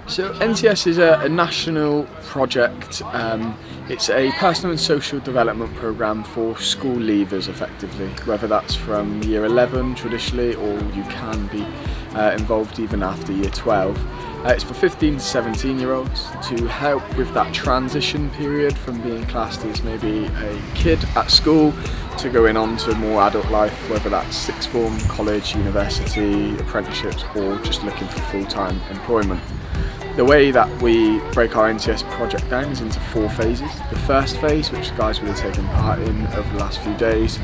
So NCS is a national project. It's a personal and social development programme for school leavers effectively, whether that's from year 11 traditionally, or you can be involved even after year 12. It's for 15 to 17 year olds to help with that transition period from being classed as maybe a kid at school to going on to more adult life, whether that's sixth form, college, university, apprenticeships, or just looking for full-time employment. The way that we break our NCS project down is into 4 phases. The first phase, which the guys will have taken part in over the last few days,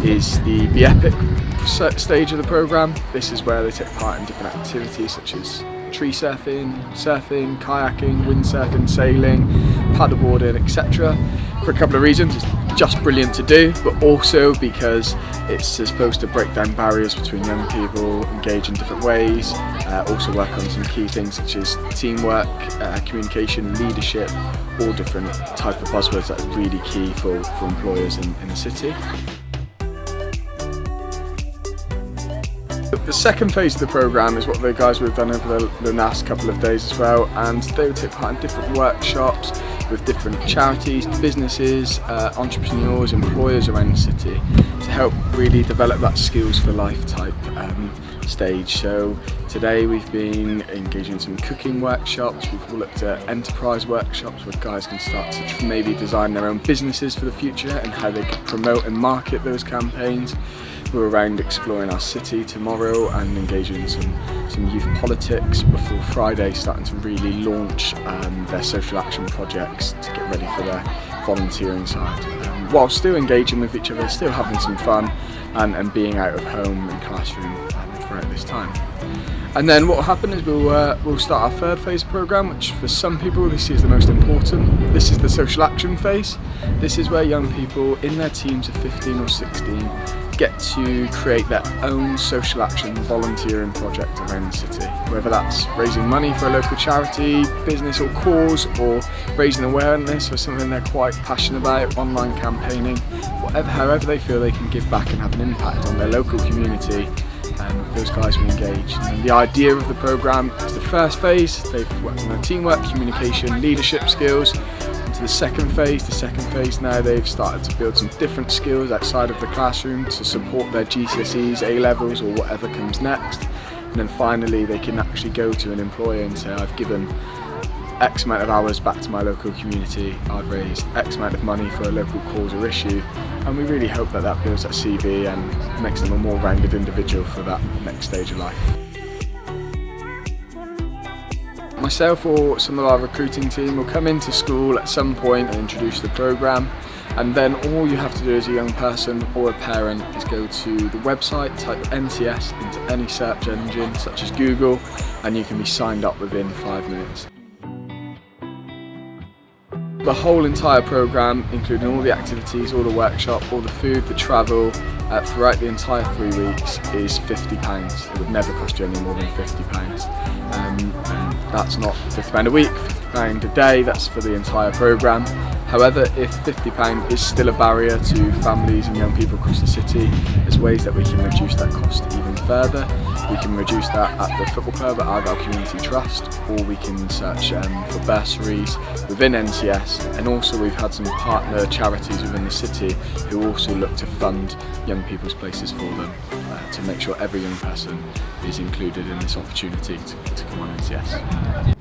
is the Be Epic stage of the programme. This is where they take part in different activities such as tree surfing, kayaking, windsurfing, sailing, paddleboarding, etc. For a couple of reasons. It's just brilliant to do, but also because it's supposed to break down barriers between young people, engage in different ways, also work on some key things such as teamwork, communication, leadership, all different type of buzzwords that are really key for employers in the city. The second phase of the programme is what the guys would have done over the last couple of days as well, and they would take part in different workshops with different charities, businesses, entrepreneurs, employers around the city to help really develop that skills for life type stage. So today we've been engaging in some cooking workshops, we've looked at enterprise workshops where guys can start to maybe design their own businesses for the future and how they can promote and market those campaigns. We're around exploring our city tomorrow and engaging in some youth politics before Friday, starting to really launch their social action projects to get ready for their volunteering side. While still engaging with each other, still having some fun and being out of home and classroom throughout this time. And then what will happen is we'll start our third phase programme, which for some people this is the most important. This is the social action phase. This is where young people in their teams of 15 or 16 get to create their own social action volunteering project around the city, whether that's raising money for a local charity, business or cause, or raising awareness for something they're quite passionate about, online campaigning, however they feel they can give back and have an impact on their local community. Those guys will engage. And the idea of the programme is the first phase, they've worked on their teamwork, communication, leadership skills. Into the second phase now they've started to build some different skills outside of the classroom to support their GCSEs, A-levels or whatever comes next. And then finally they can actually go to an employer and say, I've given X amount of hours back to my local community, I've raised X amount of money for a local cause or issue, and we really hope that that builds that CV and makes them a more rounded individual for that next stage of life. Myself or some of our recruiting team will come into school at some point and introduce the programme, and then all you have to do as a young person or a parent is go to the website, type NCS into any search engine such as Google, and you can be signed up within 5 minutes. The whole entire programme, including all the activities, all the workshop, all the food, the travel, throughout the entire 3 weeks is £50. It would never cost you any more than £50. And that's not £50 a week, £50 a day, that's for the entire programme. However, if £50 is still a barrier to families and young people across the city, there's ways that we can reduce that cost even further. We can reduce that at the football club at Argyle Community Trust, or we can search for bursaries within NCS, and also we've had some partner charities within the city who also look to fund young people's places for them to make sure every young person is included in this opportunity to come on NCS.